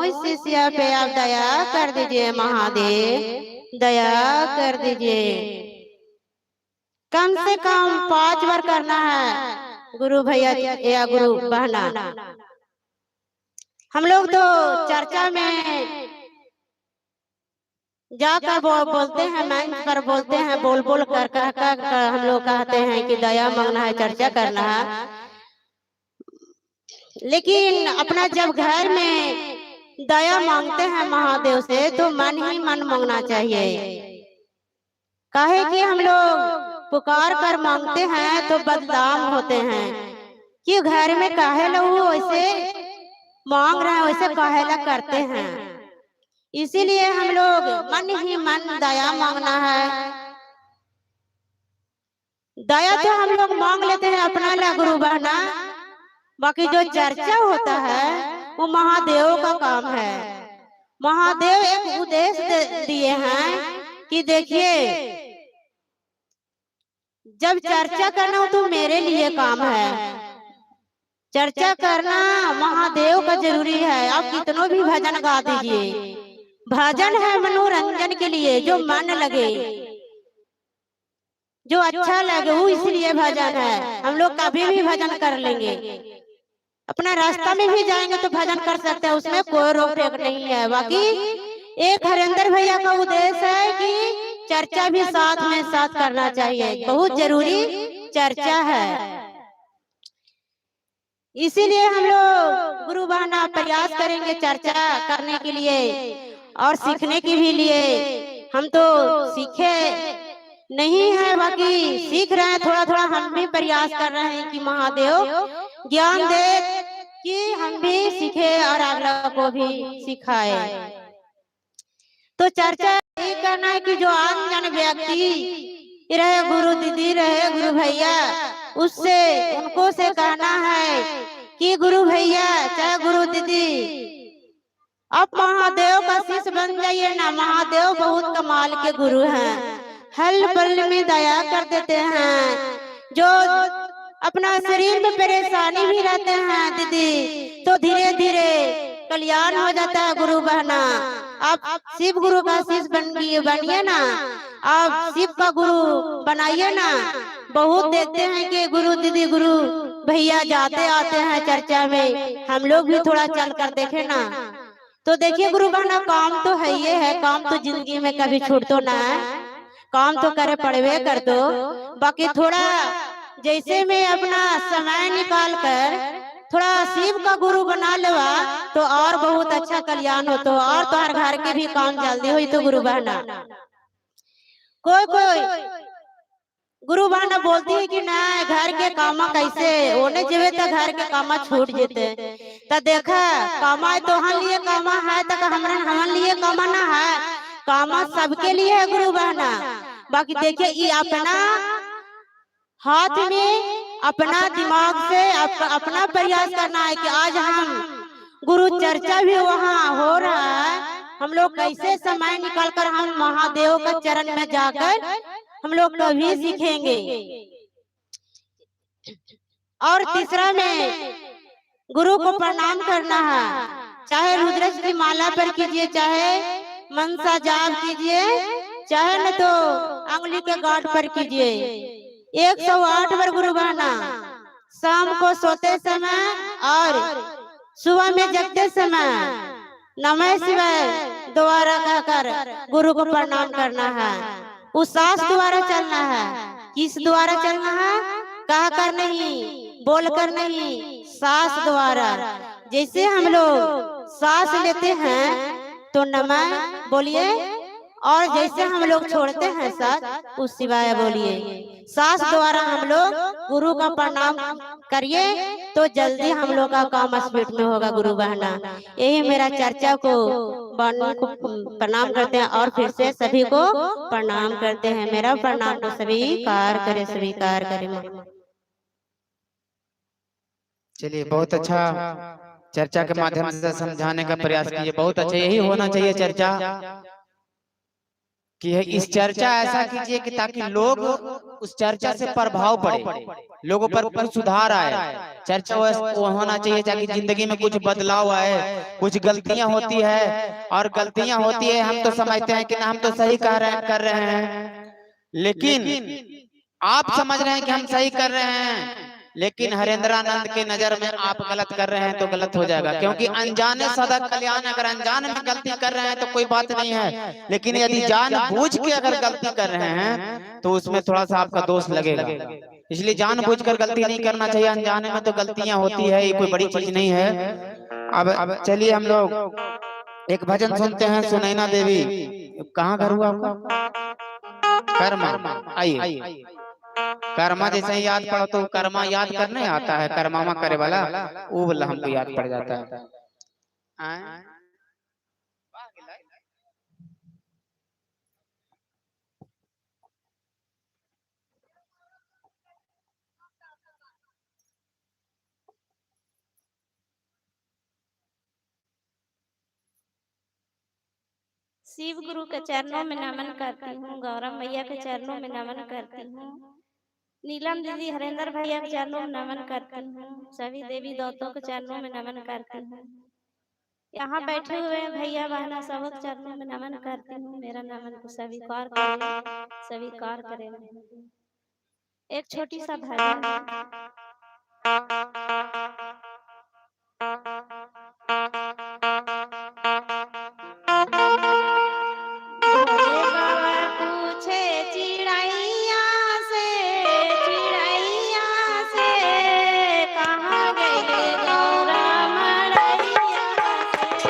मुझ शिष्य पे आप दया कर दीजिए महादेव, दया कर दीजिए। कम से कम 5 बार करना है गुरु भैया या गुरु बहना। हम लोग तो चर्चा में जाकर बोलते हैं, मंच पर बोलते हैं, बोल बोल कर हम लोग कहते हैं कि दया मांगना है, चर्चा करना है। लेकिन अपना जब घर में दया मांगते हैं महादेव से तो मन ही मन मांगना चाहिए। काहे कि हम लोग पुकार कर मांगते हैं तो बदनाम होते हैं कि घर में काहे लोग वैसे मांग रहे हैं, वैसे काहेला करते हैं। इसीलिए हम लोग मन ही मन दया मांगना है। दया तो हम लोग मांग लेते हैं अपना ला गुरु बहना, बाकी जो चर्चा होता है वो महादेव का काम है। महादेव एक उद्देश्य दिए हैं कि देखिए जब चर्चा करना हो तो मेरे लिए काम है। चर्चा करना महादेव का जरूरी है। आप कितनों भी भजन गा दीजिए, भजन है मनोरंजन के लिए, जो मन लगे, जो अच्छा लगे वो इसलिए भजन है। हम लोग कभी भी भजन कर लेंगे, अपना रास्ता में भी जाएंगे तो भजन कर सकते हैं, उसमें कोई रोक टोक नहीं है। बाकी एक हरेंद्र भैया का उद्देश्य है कि चर्चा भी साथ में साथ करना चाहिए, बहुत जरूरी चर्चा है। इसीलिए हम लोग गुरु बहना प्रयास करेंगे चर्चा करने के लिए और सीखने के भी लिए। हम तो सीखे नहीं है, बाकी सीख रहे हैं, थोड़ा थोड़ा हम भी प्रयास कर रहे हैं कि महादेव ज्ञान दे कि हम भी सीखे और अगला को भी सिखाए। तो चर्चा ये करना है कि जो अनजान व्यक्ति रहे, गुरु दीदी रहे, गुरु भैया, उससे उनको से कहना है कि गुरु भैया चाहे गुरु दीदी आप महादेव का शिष्य बन जाइए ना। महादेव बहुत कमाल के गुरु हैं, हल पल में दया कर देते हैं। जो अपना शरीर में परेशानी भी रहते हैं दीदी, तो धीरे धीरे कल्याण हो जाता है गुरु बहना। आप शिव गुरु का शिष्य बनिए ना, आप शिव का गुरु बनाइए ना। बहुत देखते हैं कि गुरु दीदी गुरु भैया जाते आते हैं चर्चा में, हम लोग भी थोड़ा चल कर देखे ना। तो देखिए गुरु बहना काम तो है ये है, काम तो जिंदगी में कभी छूटतो ना है, काम तो करे पड़वे कर दो। बाकी थोड़ा जैसे मैं अपना समय निकाल कर थोड़ा शिव का गुरु बना लेवा तो और बहुत अच्छा कल्याण हो, तो और तुम्हारे घर के भी काम जल्दी हुई। तो गुरु बहना कोई कोई गुरु बहना बोलती है कि ना घर के कामा कैसे होने जेवे तो घर के कामा छूट जेते। तो देखा कामा तो हम लिए कामा है, तो हमारे लिए कामा ना है, कामा सबके लिए है गुरु बहना। बाकी देखिए ये अपना हाथ में अपना दिमाग से अपना प्रयास करना है कि आज हम गुरु चर्चा भी वहाँ हो रहा है, हम लोग कैसे समय निकाल कर हम महादेव का चरण में जाकर हम लोग कभी सीखेंगे। और तीसरा में गुरु को प्रणाम करना है, चाहे रुद्राक्ष की माला पर कीजिए, चाहे मनसा जाप कीजिए, चाहे न तो अंगुली के गांठ पर कीजिए। 108 बार गुरु बहना शाम को सोते समय और सुबह में जगते समय नमः शिवाय दोबारा कहकर गुरु को प्रणाम करना है। उस सांस द्वारा चलना है, किस द्वारा चलना है, कह कर नहीं, बोल कर नहीं, सांस द्वारा। जैसे हम लोग सांस लेते हैं तो नमः बोलिए, और जैसे हम लोग छोड़ते हैं सांस उस शिवाय बोलिए। सांस द्वारा हम लोग गुरु का प्रणाम करिए तो जल्दी हम लोग का काम स्पीड में होगा गुरु बहना। यही मेरा चर्चा को प्रणाम करते हैं और फिर से सभी को प्रणाम करते हैं। मेरा प्रणाम को स्वीकार करे, स्वीकार करे। चलिए बहुत अच्छा चर्चा के माध्यम से समझाने का प्रयास कीजिए, बहुत अच्छा, यही होना चाहिए चर्चा। कि इस चर्चा ऐसा कीजिए कि ताकि लोग उस चर्चा से प्रभाव पड़े, लोगों पर कुछ सुधार आए। चर्चा वो होना चाहिए ताकि जिंदगी में कुछ बदलाव आए। कुछ गलतियां होती है और गलतियां होती है, हम तो समझते हैं कि ना हम तो सही कर रहे हैं, लेकिन आप समझ रहे हैं कि हम सही कर रहे हैं, लेकिन हरेंद्रानंद के नजर में आप गलत कर रहे हैं तो गलत हो जाएगा। क्योंकि अनजाने सदा कल्याण, अगर अनजाने में गलती कर रहे हैं तो कोई बात नहीं है, लेकिन यदि जानबूझ के अगर गलती कर रहे हैं तो उसमें थोड़ा सा आपका दोष लगेगा। इसलिए जानबूझकर गलती नहीं करना चाहिए। अनजाने में तो गलतियां होती है, ये कोई बड़ी चीज नहीं है। अब चलिए हम लोग एक भजन सुनते हैं। सुनैना देवी, कहाँ घर हुआ आपका? कर्मा। आइए, कर्मा जैसे ही याद पड़ो तो कर्मा याद करने आता है, कर्मामा करे वाला वो वाला हमको याद पड़ जाता है। शिव गुरु के चरणों में नमन करती हूँ, गौरव भैया के चरणों में नमन करती हूँ, नीलम दीदी हरेंद्र भैया के चरणों में नमन करती हूँ, सभी देवी देवताओं के चरणों में नमन करती हूँ। यहाँ बैठे हुए भैया बहना सबके चरणों में नमन करती हूँ। मेरा नमन को स्वीकार करें, स्वीकार करें। एक छोटी सा भजन है। भोले बाबा पूछे चिड़ैया से कहाँ गइले गौरा मड़ैया से।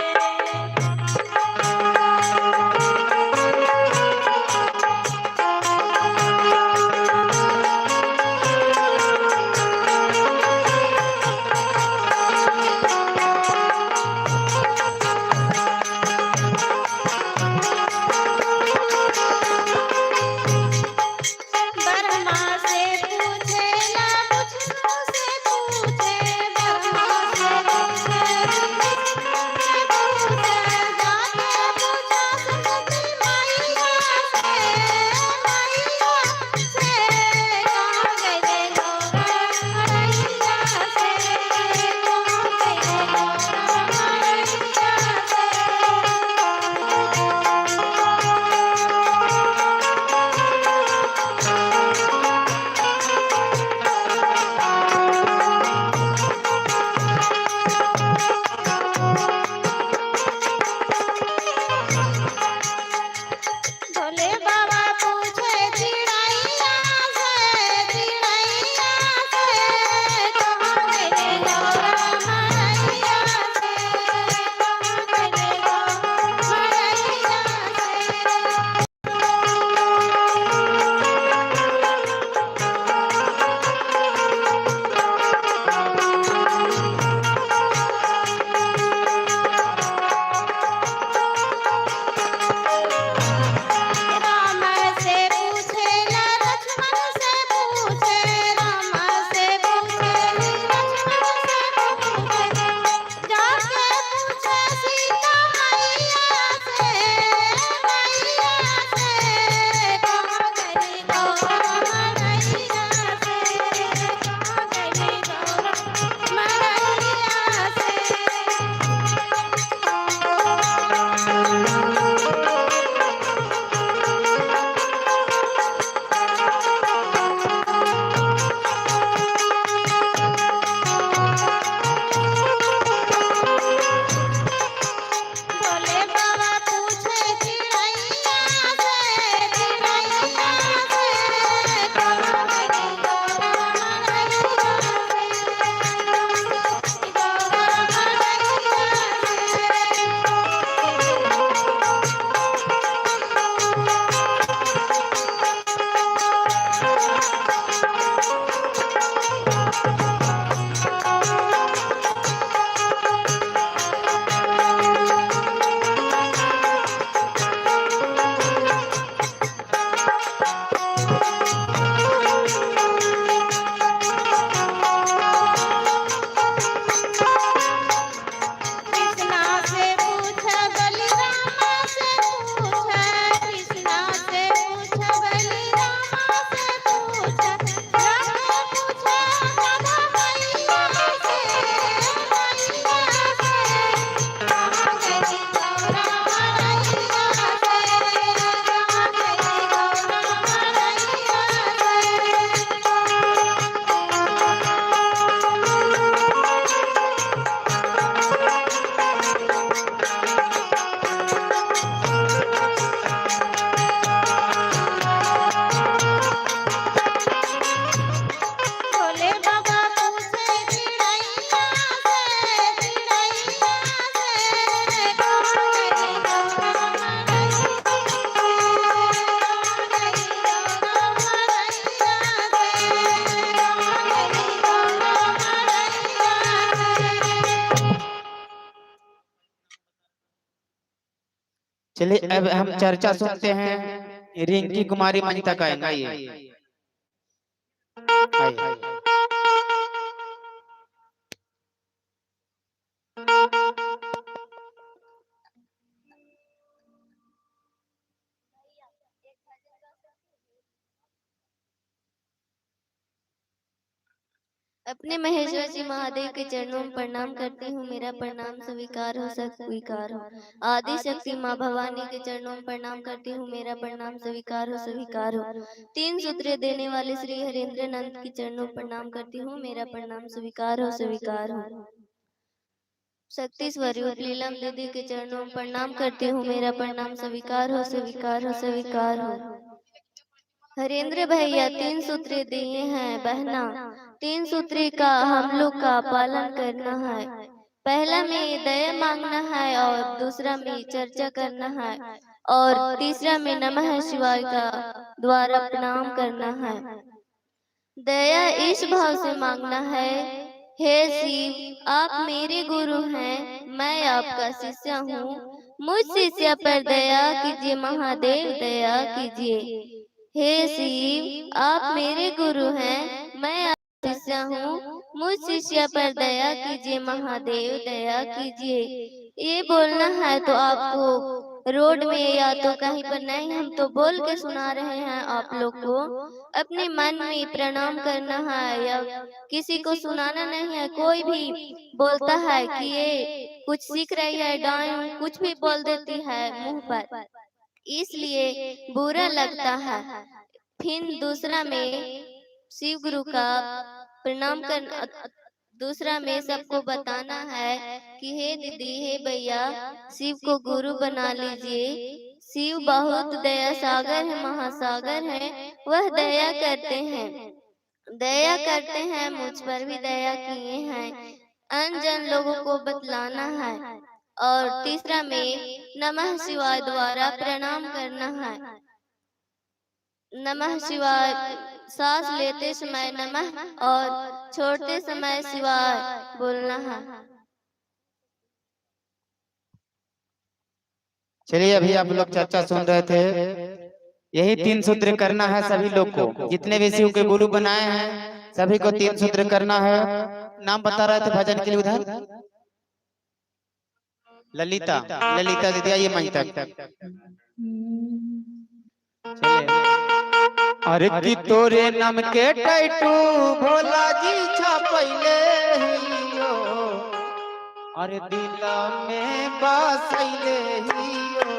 चलिए अब हम चर्चा सुनते हैं। रिंकी कुमारी मंच तक आएंगे, आइए आइए। अपने महेश्वर जी महादेव के चरणों में प्रणाम करती हूँ, मेरा प्रणाम स्वीकार हो स्वीकार हो। आदि शक्ति माँ भवानी के चरणों में प्रणाम करती हूँ, मेरा प्रणाम स्वीकार हो स्वीकार हो। तीन सूत्रे देने वाले श्री हरेंद्र नंद के चरणों में प्रणाम करती हूँ, मेरा प्रणाम स्वीकार हो स्वीकार हो। शक्ति स्वरूप लीलम दीदी के चरणों में प्रणाम करती हूँ, मेरा प्रणाम स्वीकार हो स्वीकार हो स्वीकार हो। हरेंद्र भैया तीन सूत्रे दिए हैं बहना, तीन सूत्री का हम लोग का पालन करना है। पहला में दया मांगना है और दूसरा में चर्चा करना है और तीसरा में नमः शिवाय का द्वारा प्रणाम करना है। दया इस भाव से मांगना है, हे शिव आप मेरे गुरु हैं, मैं आपका शिष्य हूँ, मुझ शिष्य पर दया कीजिए महादेव दया कीजिए। हे शिव आप मेरे गुरु हैं, मैं आपका शिष्य हूँ, मुझ शिष्य पर दया कीजिए महादेव दया कीजिए। ये बोलना है तो आपको रोड में या तो कहीं पर नहीं, हम तो बोल के सुना रहे हैं आप लोग को। अपने मन में प्रणाम करना है या किसी को सुनाना नहीं है। कोई भी बोलता है कि ये कुछ सीख रही है, डांस कुछ भी बोल देती है मुंह पर, इसलिए बुरा लगता है। फिर दूसरा में शिव गुरु का प्रणाम करना, दूसरा में सबको बताना है कि हे दीदी हे भैया शिव को गुरु बना लीजिए। शिव बहुत दया सागर है, महासागर है, वह दया करते हैं, दया करते हैं, मुझ पर भी दया किए हैं। अनजान लोगों को बतलाना है। और तीसरा में नमः शिवाय द्वारा प्रणाम करना है। नमः शिवाय सांस लेते समय नमः और छोड़ते समय शिवाय बोलना है। चलिए अभी आप लोग चर्चा सुन रहे थे, यही तीन सूत्र करना है सभी लोग को, जितने भी शिव के गुरु बनाए हैं सभी को तीन सूत्र करना है। नाम बता रहे थे भजन के लिए उधर ललिता, ललिता दीदी आइए मंच तक। अरे की तोरे नाम के टैटू भोला जी छापैले हियो, अरे दिल में बसैले हियो,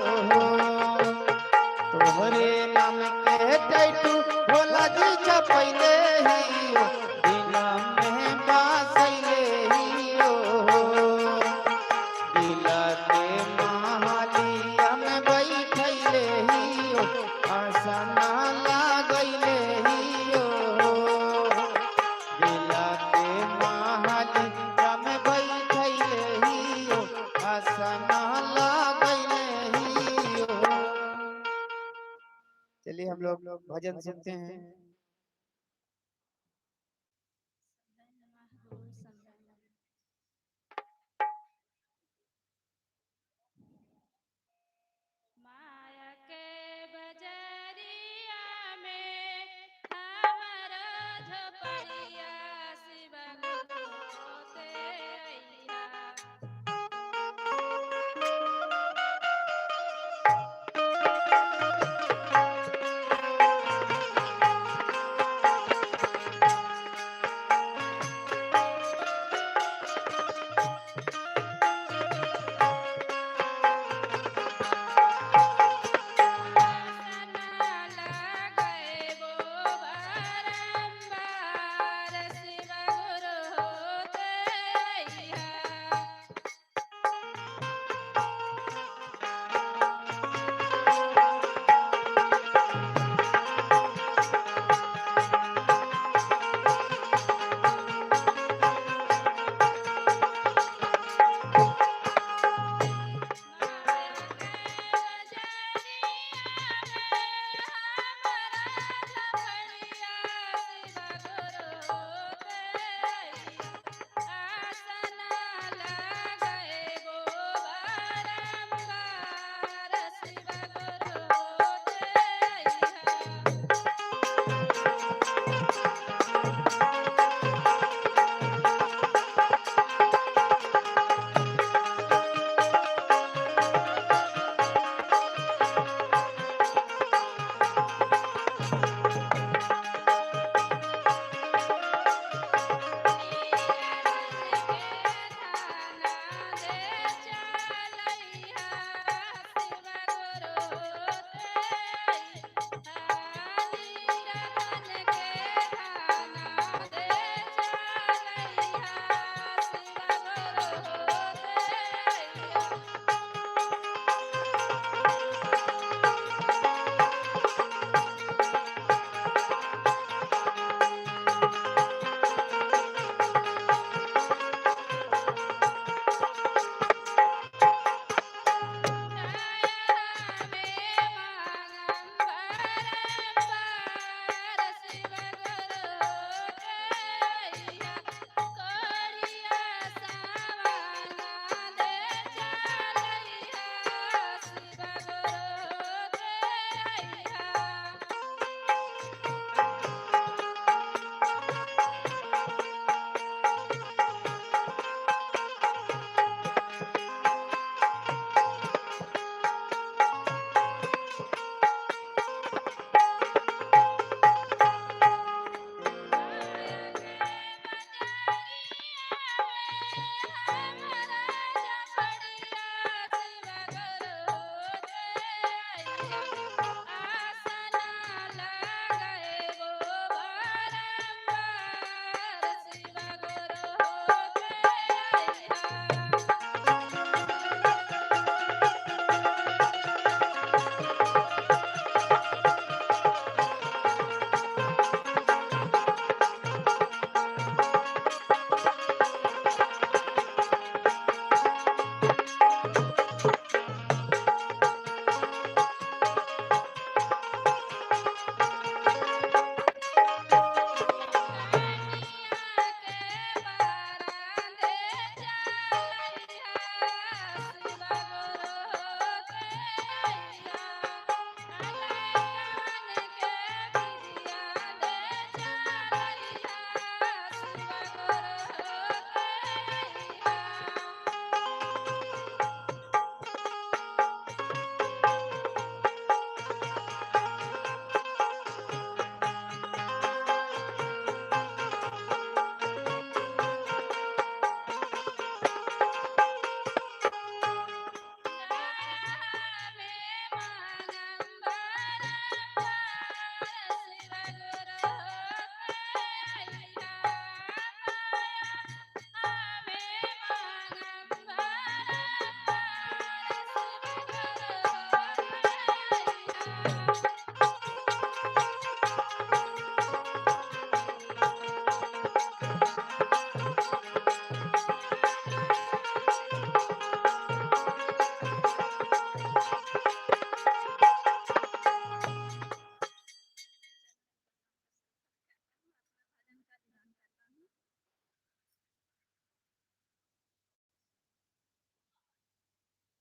तोहरे नाम के टैटू भोला जी छापैले हियो, दिल में बसैले हियो, दिल के महलिया में बैठैले हियो, आसना लगैले हियो, दिल के महलिया में बैठैले हियो, आसना लगैले हियो। चलिए हम लोग भजन सुनते हैं। माया के बजरिया में हमारा झोपड़िया शिव गुरु ते अइहा।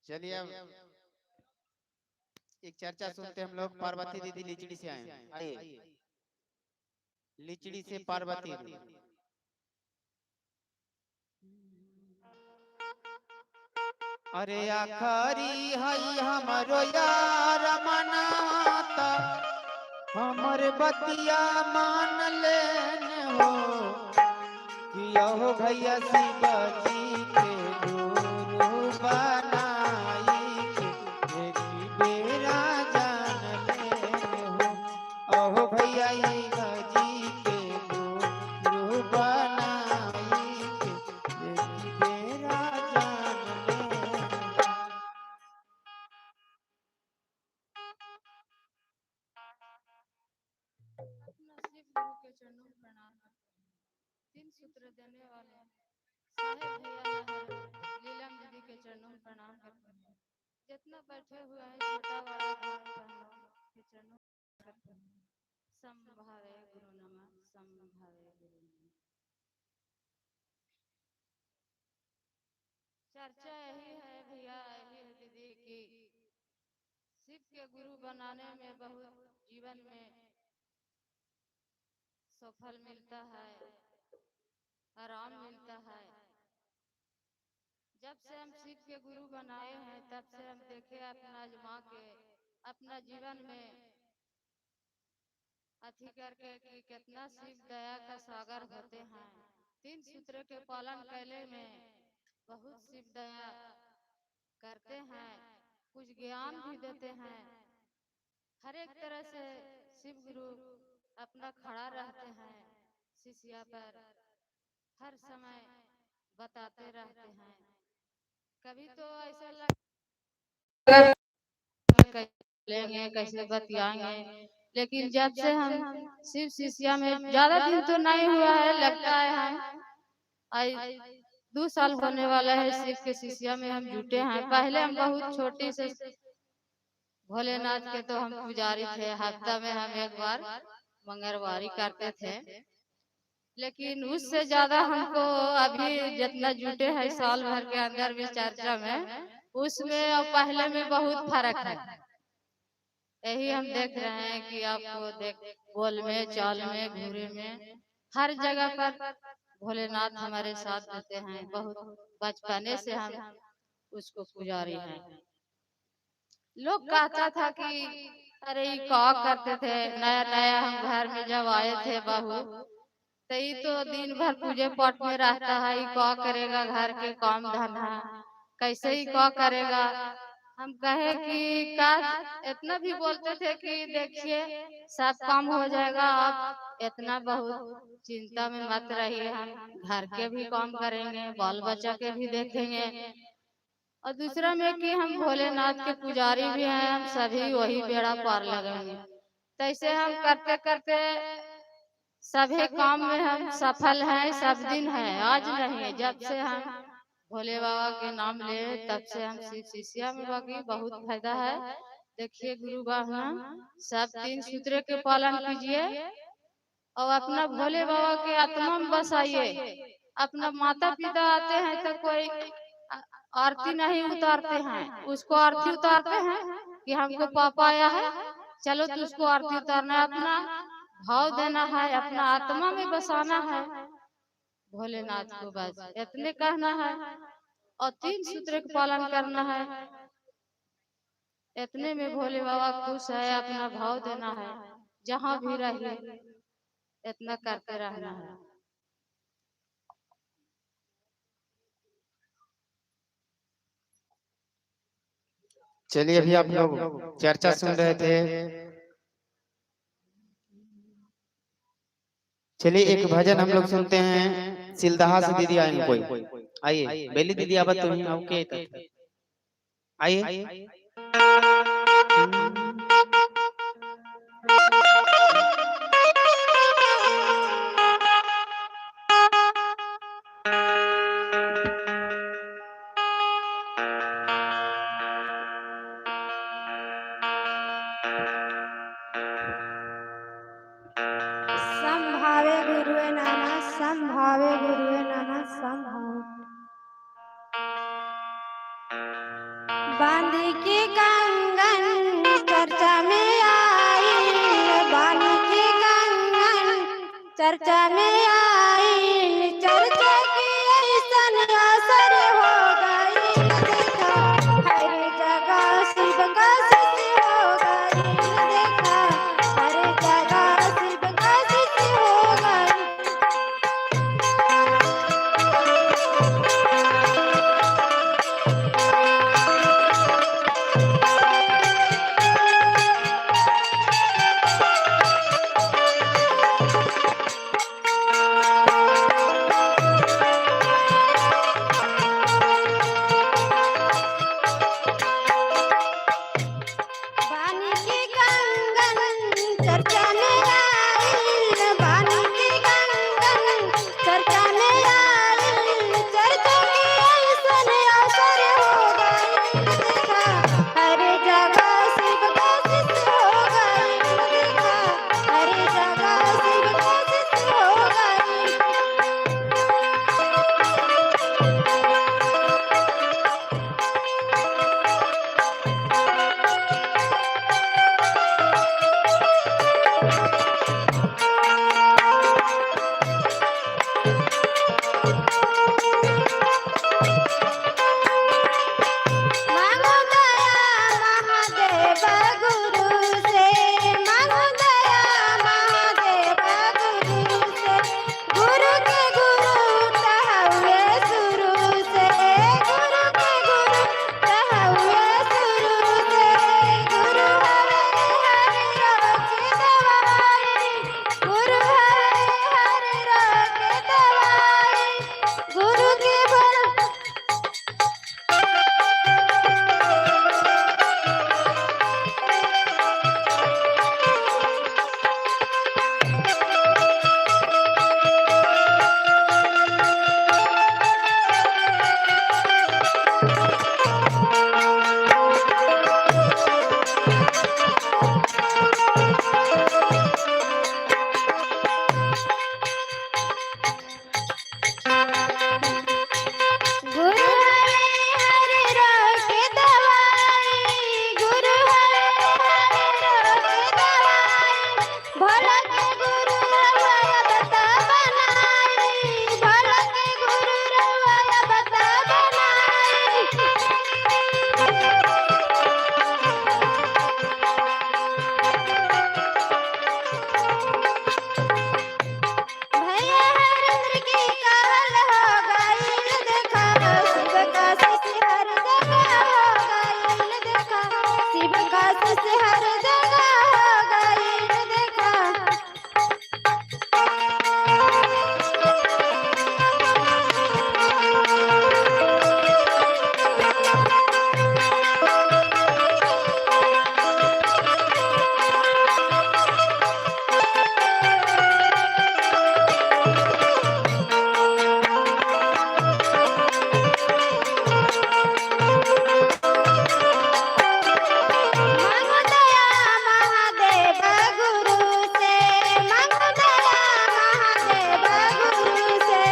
चलिए अब एक चर्चा सुनते हैं हम लोग। पार्वती दीदी लिचड़ी से आए हैं। आइए, लिचड़ी से पार्वती दीदी। अरे आखरी हई हमरो यार मनाता, हमर बतिया मान लेने हो किया हो भैया शिव जी के गुरु बनाई के एक बेरा जान लेने हो। ओहो भैया शिव जी के गुरु बनाई के एक बेरा जान लेने हो। अपना शिव गुरु के चरणों में प्रणाम करते हैं। तीन सूत्र देने वाले साहेब भैया लहर लीलम दीदी के चरणों में प्रणाम करते हैं। जितना बैठे हुए हैं छोटा बड़ा भाई बहनों के चरणों में करते हैं। संभावे गुरु नमः, संभावे गुरु नमः। चर्चा यही है भैया, यही है दीदी की शिव के गुरु बनाने में बहुत जीवन में सफल मिलता है, आराम मिलता है। जब से हम शिव के गुरु बनाए हैं तब से हम देखे अपना आजमा के अपना जीवन में अथी करके कि कितना शिव दया का सागर होते हैं। तीन सूत्र के पालन कैले में बहुत शिव दया करते हैं, कुछ ज्ञान भी देते हैं। हर एक तरह से शिव गुरु अपना खड़ा रहते हैं शिष्या पर, हर समय बताते रहते हैं। कभी तो ऐसा लगा कैसे लेंगे कैसे बतियाएंगे, लेकिन जब से हम शिव शिष्या में ज्यादा दिन तो नहीं हुआ है, लगता है हम आज 2 साल होने वाला है शिव के शिष्या में हम जुटे हैं। पहले हम बहुत छोटी से भोलेनाथ के तो हम पुजारी थे, हफ्ता में हम एक बार मंगलवारी करते थे। लेकिन उससे ज्यादा हमको अभी जितना जुटे हैं साल भर के अंदर भी चर्चा में, उसमें और पहले में बहुत फर्क है। यही हम देख रहे हैं कि आपको देख बोल में, चाल में, घूरे में, हर जगह पर भोलेनाथ हमारे साथ देते हैं। बहुत बचपने से हम उसको पुजारी हैं। लोग कहता था कि अरे ये क्या करते थे, नया नया हम घर में जब आए थे बहू, तो ये तो दिन भर पूजे पाठ में रहता है, ये क्या करेगा, घर के काम धंधा कैसे ही क्या करेगा। हम कहे कि का इतना भी बोलते थे कि देखिए सब काम हो जाएगा, आप इतना बहुत चिंता में मत रहिए, हम घर के भी काम करेंगे, बाल बच्चा के भी देखेंगे। और दूसरा में कि हम भोलेनाथ के पुजारी भी हैं, हम सभी वही बेड़ा पार लगेंगे। तैसे हम करते करते सभी काम में हम सफल हैं, सब दिन हैं, आज नहीं। जब से हम भोले बाबा के नाम ले तब से हम शिव शिष्या में बाकी बहुत फायदा है। देखिए गुरु बाबा सब तीन सूत्र के पालन कीजिए और अपना भोले बाबा के आत्मा में बसाइए। अपना माता पिता आते हैं तो कोई आरती नहीं उतारते हैं, उसको आरती उतारते हैं कि हमको पापा आया है, चलो तो उसको आरती उतारना है, अपना भाव देना है, अपना आत्मा में बसाना है भोलेनाथ को, बस इतने कहना है। और तीन सूत्र का पालन करना है, इतने में भोले बाबा खुश है। अपना भाव देना है, जहाँ भी रहिए इतना करते रहना है। चलिए अभी आप लोग चर्चा सुन रहे थे। चलिए एक भजन हम लोग सुनते हैं। सिलदहा से दीदी आएंगे कोई, आइए बेली दीदी अब तो ही ओके आइए। बांध के कंगन चर्चा में आई, बांध के कंगन चर्चा में आई, चर्चा की ऐसन असर हो गई, देखा हर जगह शिव का स्तुति हो गई, देखा हर जगह शिव का स्तुति हो गई। बानी की कंगन चर्चा में आई, बानी की कंगन चर्चा में आई, चर्चा की ऐसन असर हो गई, देखा हर जगह शिव का स्तुति हो गई, देखा हर जगह शिव का स्तुति हो गई। मांगो दया महादेव गुरु से, मांगो दया महादेव गुरु से, गुरु के गुरु हुए शुरू से, गुरु के गुरु हुए शुरू से, गुरु हरे हरे रोग की दवाई, गुरु हरे हरे रोग की दवाई, गुरु के बल गुरु हरे हरे रोग की दवाई, गुरु हरे हरे रोग की दवाई, भोला के गुरु रवाया बता बनाई, भोला के गुरु रवाया बता बनाई। भैया हरिंद्र की कहल हो गई, देखा शिव का स्तुति हर जगह हो गई, देखा शिव का स्तुति हर जगह हो गई, देखा मांगो दया महादेव गुरु से, मांगो दया महादेव गुरु से।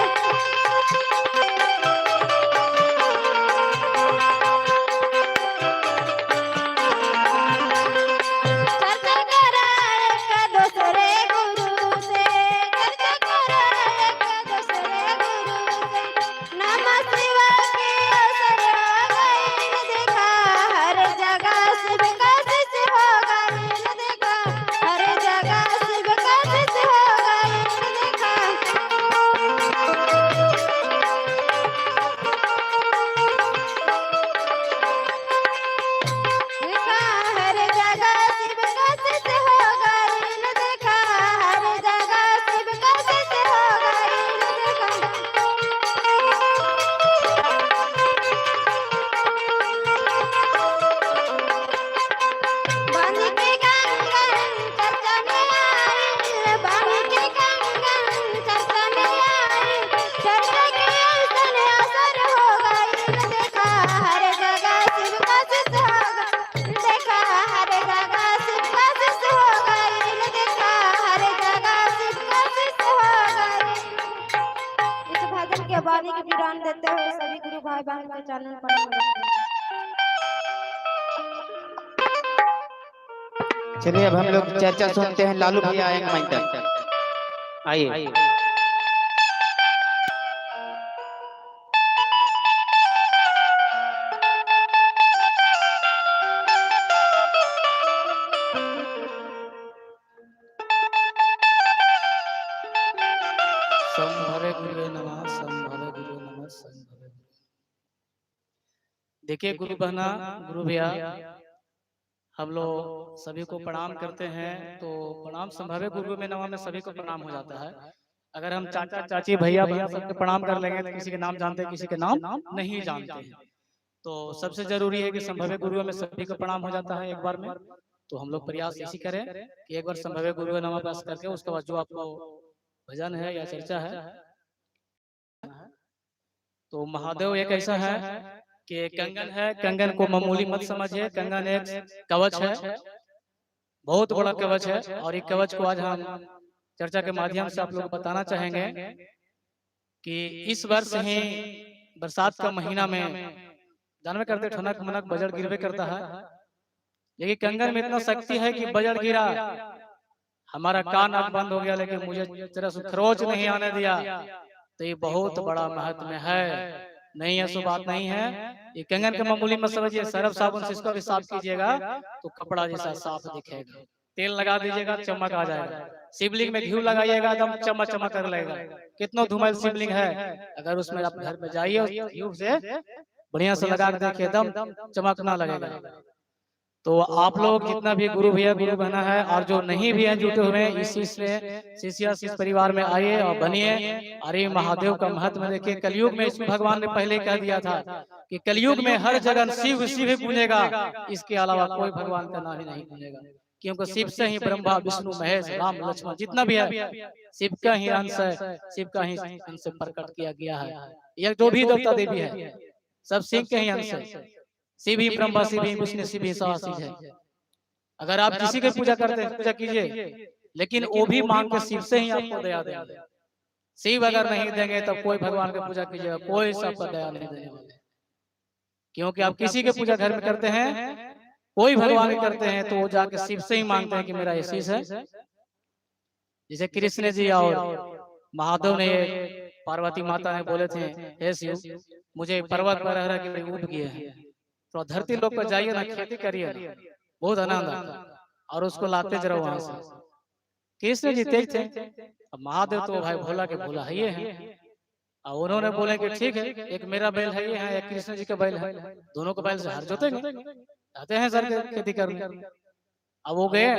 चर्चा करा एक दूसरे गुरु से, चर्चा करा एक दूसरे गुरु से, नमः शिवाय की असर हो गई, देखा हर जगह शिव का स्तुति हो गई, देखा हर जगह शिव का स्तुति हो गई, देखा देखा हर जगह शिव का स्तुति हो गई, देखा हर जगह शिव का स्तुति हो गई, देखा बांध के कंगन चर्चा में आई, बांध के कंगन चर्चा में आई, चर्चा की ऐसन असर हो गई, देखा हर जगह शिव का स्तुति हो गई, देखा हर जगह शिव का स्तुति हो गई, देखा हर जगह शिव का स्तुति हो गई। इस भजन के वाणी के विराम देते हुए सभी गुरु भाई बहन के चरणों पर नमन करते हैं। चलिए अब हम लोग चर्चा सुनते हैं। लालू भैया आएंगे मंच तक, आइए। संभवे गुरुवे नमः, संभवे गुरुवे नमः, संभवे। देखिए गुरु बहना, गुरु भैया, हम लोग सभी को प्रणाम करते हैं। तो प्रणाम संभवे गुरु में नमः में सभी को प्रणाम हो जाता है। अगर हम चाचा चाची भैया बहन सबके प्रणाम कर लेंगे तो किसी के नाम जानते हैं, किसी के नाम नहीं जानते हैं। तो सबसे जरूरी है कि संभवे गुरु में सभी को प्रणाम हो जाता है एक बार में। तो हम लोग प्रयास इसी करें कि एक बार संभवे गुरु नमः पास करके उसके बाद जो आपको भजन है या चर्चा है। तो महादेव एक ऐसा है कि कंगन है, कंगन को मामूली मत समझिए। कंगन एक कवच है, बहुत बड़ा कवच है। और ये कवच को आज हम चर्चा के माध्यम से आप लोग को बताना चाहेंगे कि इस वर्ष ही बरसात का महीना में जानवे करते ठनक मनक बजड़ गिरवे करता है। लेकिन कंगन में इतना शक्ति है कि बजड़ गिरा, हमारा कान आँख बंद हो गया, लेकिन मुझे जरा से खरोच नहीं आने दिया। तो ये बहुत बड़ा महत्व है, नहीं ऐसा बात नहीं है। ये कंगन के मामूली मत समझिए। सरफ साबुन से इसको भी साफ कीजिएगा तो कपड़ा जैसा साफ दिखेगा। तेल लगा दीजिएगा, चमक आ जाएगा। शिवलिंग में घी लगाइएगा, एकदम चमक चमक कर लगेगा। कितना धुमल शिवलिंग है, अगर उसमें आप घर में जाइए घी से बढ़िया से लगा के देखिए, एकदम चमकना लगेगा। तो आप लोग जितना भी गुरु भैया गुरु बहना है और जो नहीं भी हैं जुटे हुए इस शिष्य परिवार में आइए और बनिए। अरे महादेव का महत्व देखिए। कलयुग में इसमें भगवान ने पहले कह दिया था कि कलयुग में हर जगह शिव शिव ही पूजेगा, इसके अलावा कोई भगवान का नाम ही नहीं पूजेगा। क्योंकि शिव से ही ब्रह्मा विष्णु महेश राम लक्ष्मण जितना भी है शिव का ही अंश है, शिव का ही अंश से प्रकट किया गया है। यह जो भी देवता देवी है सब शिव के ही अंश है। शिव ही ब्रह्मा, शिव ही विष्णु, शिव ही सहस्र है। अगर आप किसी की पूजा करते हैं पूजा कीजिए, लेकिन वो भी मांग के शिव से ही आपको दया देंगे। शिव अगर नहीं देंगे तब कोई भगवान की पूजा कीजिएगा, कोई सबका दया नहीं देने वाले। क्योंकि आप किसी की पूजा घर में करते हैं, कोई भगवान की करते हैं तो वो जाके शिव से ही मांगते हैं कि मेरा आशीष है। जैसे कृष्ण जी और महादेव ने पार्वती माता ने बोले थे, हे शिव मुझे पर्वत पर रह के ऊब गए हैं, तो धरती लोग पर जाइए ना, खेती करिए ना, बहुत आनंद आता और उसको लाते जरा वहां से। कृष्ण जी तेज थे, अब महादेव तो भाई भोला के भोला है ये हैं। और उन्होंने बोले कि ठीक है, एक मेरा बैल है ये है, एक कृष्ण जी का बैल है, दोनों को बैल से हर जोतेंगे, जाते हैं सर खेती करने। अब वो गए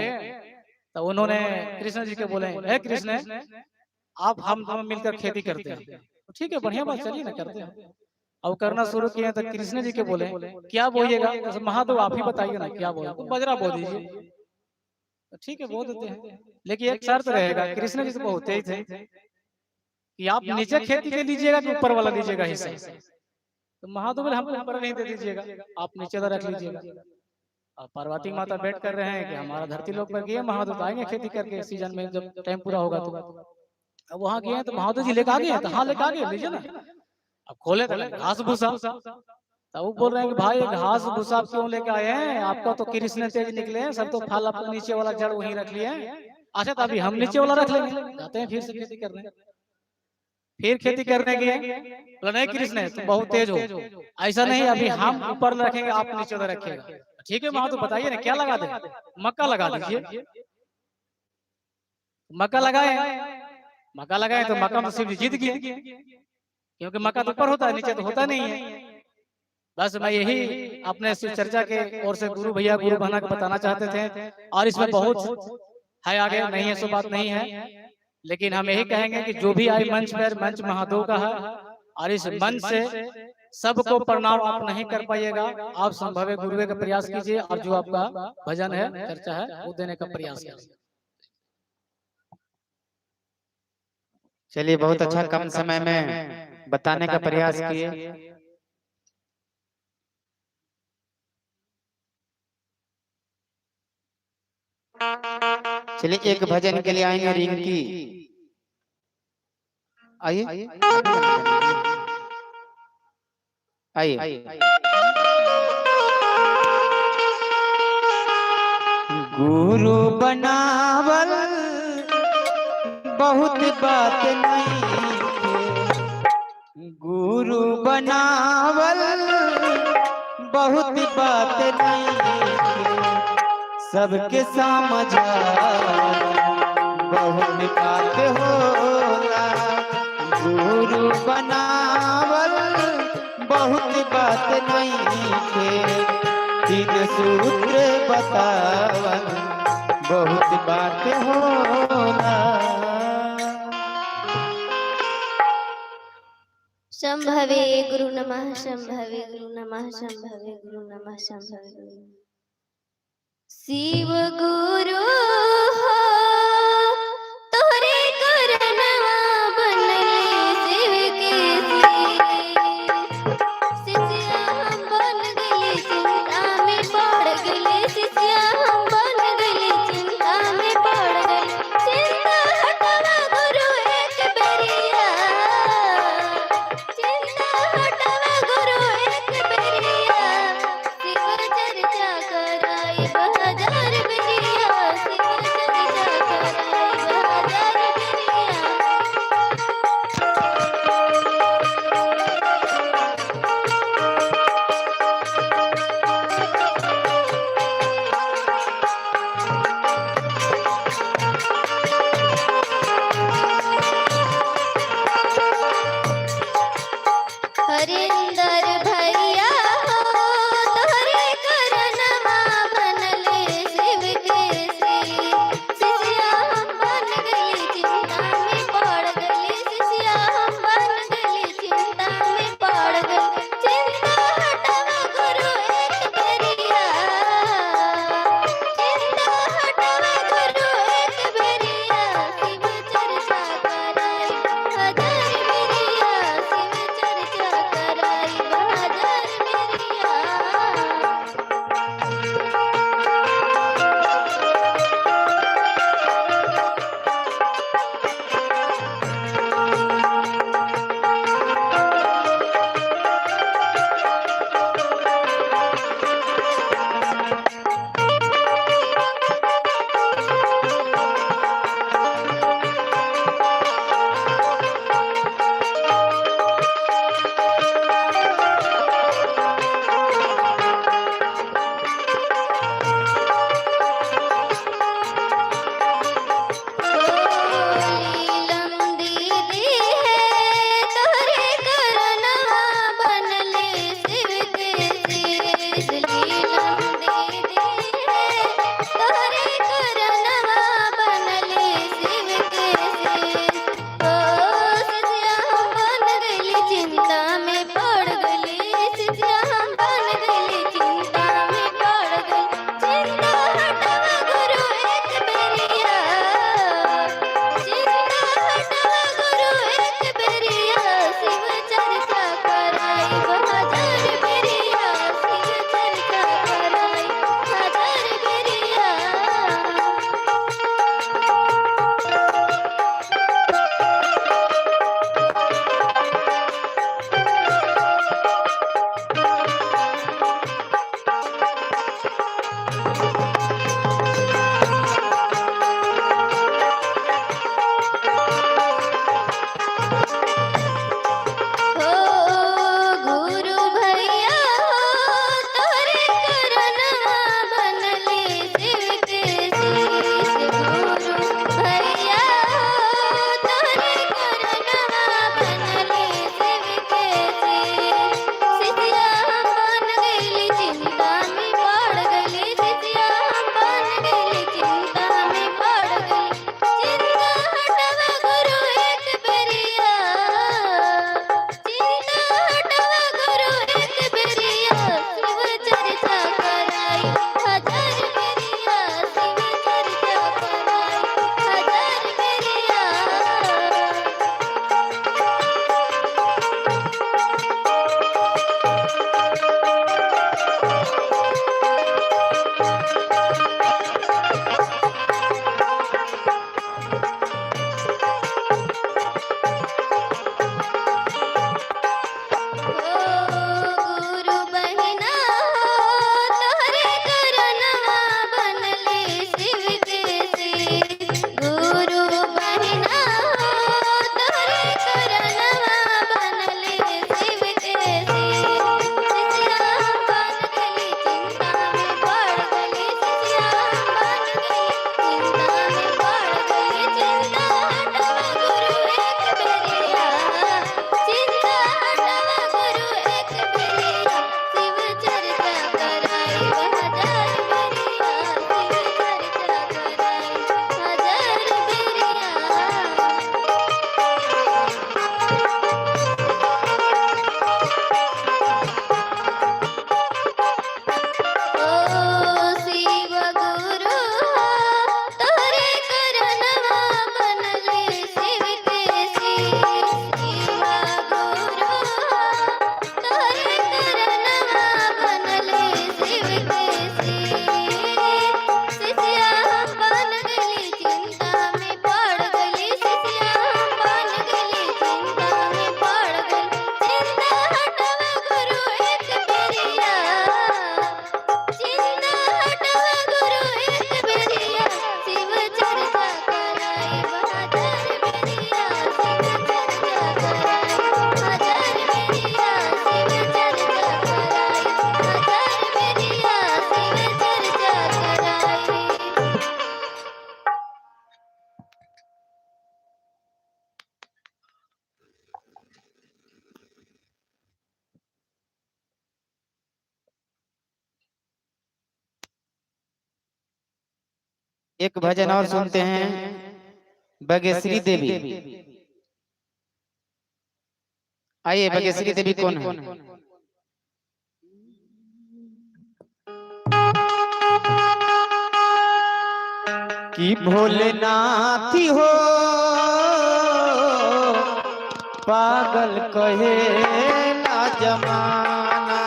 तो उन्होंने कृष्ण जी के बोले, हे कृष्ण आप हम दोनों मिलकर खेती करते हैं। ठीक है बढ़िया बात, चलिए ना करते हैं। अब करना शुरू किए तो कृष्ण जी के बोले क्या बोइएगा, तो महादेव आप ही बताइए ना क्या बोले, तो बजरा बो दीजिए। तो ठीक है बो देते हैं, लेकिन एक शर्त रहेगा। कृष्ण जी तो बहुत तेज थे कि आप नीचे खेती के लीजिएगा कि ऊपर वाला लीजिएगा हिस्सा। तो महादेव बोले हमको ऊपर नहीं दे दीजिएगा, आप नीचे रख लीजिएगा। और पार्वती माता बैठ कर रहे हैं कि हमारा धरती लोग पर गए, महादेव आएंगे खेती करके सीजन में जब टाइम पूरा होगा। तो अब वहां गए तो महादेव जी लेकर आ गए, तो हाँ लेकर आ गए, लीजिए ना। अब खोले तो घास भूसा, तो वो बोल रहे हैं कि भाई घास भूसा क्यों लेके आए हैं, आपका तो कृष्ण तेज निकले हैं, सब तो फल अपने नीचे वाला जड़ वहीं रख लिए हैं। अच्छा तो अभी हम नीचे वाला रख लेंगे, जाते हैं फिर से खेती करने। फिर खेती करने गए, बोला नहीं कृष्ण तुम बहुत तेज हो, ऐसा नहीं, अभी हम ऊपर रखेंगे आप नीचे वाला रखिएगा। ठीक है महादेव बताइए ना क्या लगा दे, मक्का लगा दीजिए। मक्का लगाए तो मक्का में शिव जीत गए, क्योंकि मक्का तो ऊपर होता है नीचे तो होता नहीं है। बस मैं यही अपने चर्चा के ओर से गुरु भैया गुरु बहना को बताना चाहते थे। और इसमें बहुत है आगे, नहीं है सो बात नहीं है, लेकिन हम यही कहेंगे कि जो भी आए मंच पर, मंच महादेव का है और इस मंच से सबको प्रणाम आप नहीं कर पाइएगा, आप संभव गुरुवे का प्रयास कीजिए और जो आपका भजन है चर्चा है वो देने का प्रयास कीजिए। चलिए बहुत अच्छा कम समय में बताने का प्रयास किए। चलिए एक भजन के लिए आएंगे रिंकी, आइए आइए। गुरु बनावल बहुत बात नहीं थे। गुरु बनावल बहुत बात नहीं थे। सबके समझा बहुत बात होला। गुरु बनावल बहुत बात नहीं थे। तीन सूत्र बतावल बहुत बात होला। शंभवे गुरु नमः, शंभवे गुरु नमः, शंभवे गुरु नमः, शंभवे गुरु। शिव गुरु हो तोहरे करनवा बनले शिव के शिष्या हम बन गए चिंता में पड़ गए। शिष्या हम बन गए चिंता में पड़ गए। चिंता हटावा गुरु एक बेरिया, चिंता हटावा गुरु एक बेरिया। शिव चर्चा कराई 1000 बेरिया, शिव चर्चा एक भजन और सुनते हैं, बगेश्वरी देवी। आइए, बगेश्वरी देवी कौन है? कि भोलेनाथ हो पागल कहे ना जमाना,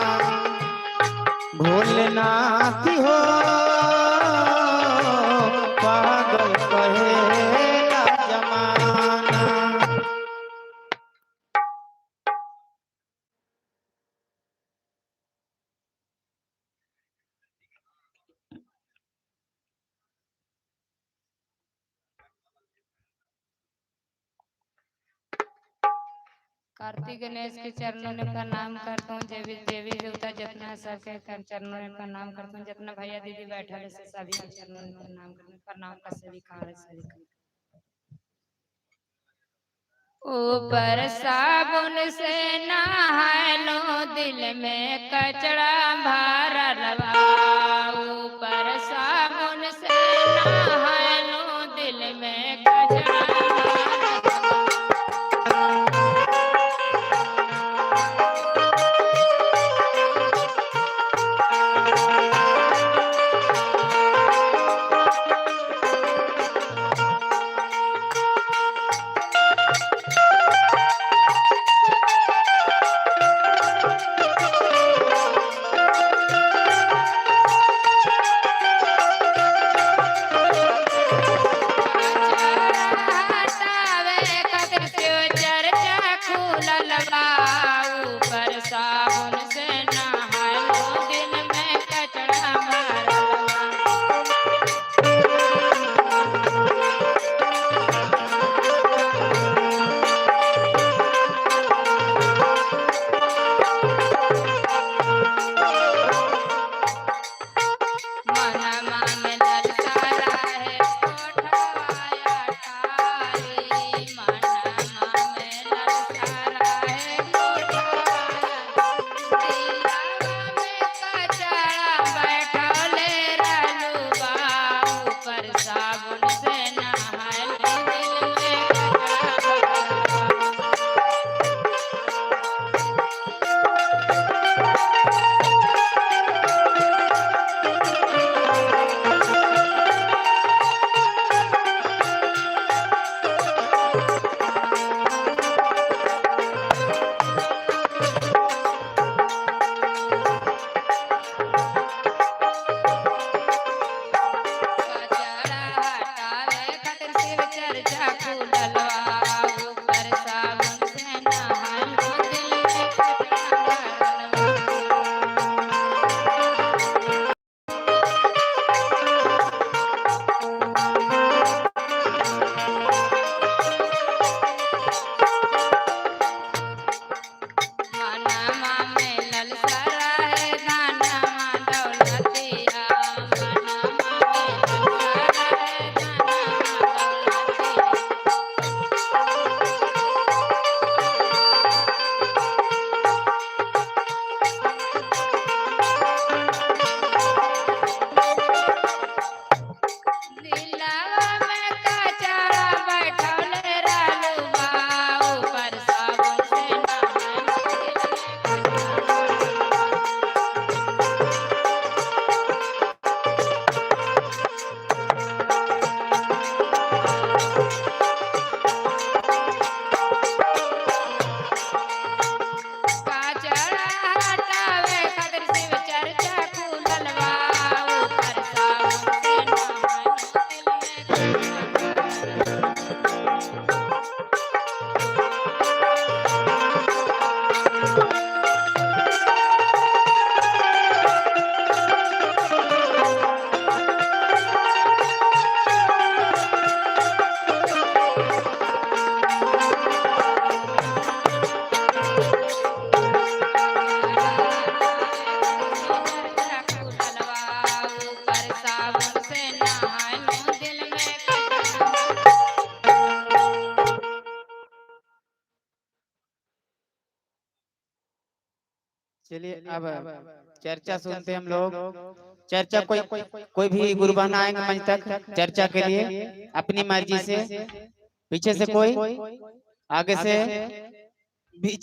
भोलेनाथ हो पागल कहे ना जमाना। कार्तिक गणेश के चरणों में प्रणाम करता हूँ। देवी देवी देवता जितना है सबके चरणों में प्रणाम करता हूँ। जितना भैया दीदी बैठा है सभी के चरणों में प्रणाम करता हूँ। प्रणाम का स्वीकार है स्वीकार। ऊपर साबुन से नहाए लो, दिल में कचड़ा भरलवा। ऊपर साबुन से नहाए लो, दिल में कचड़ा चलिए अब चर्चा सुनते हैं हम लोग। चर्चा कोई भी गुरु बहन आएंगे मंच तक चर्चा के लिए अपनी मर्जी से, पीछे से कोई, आगे से, बीच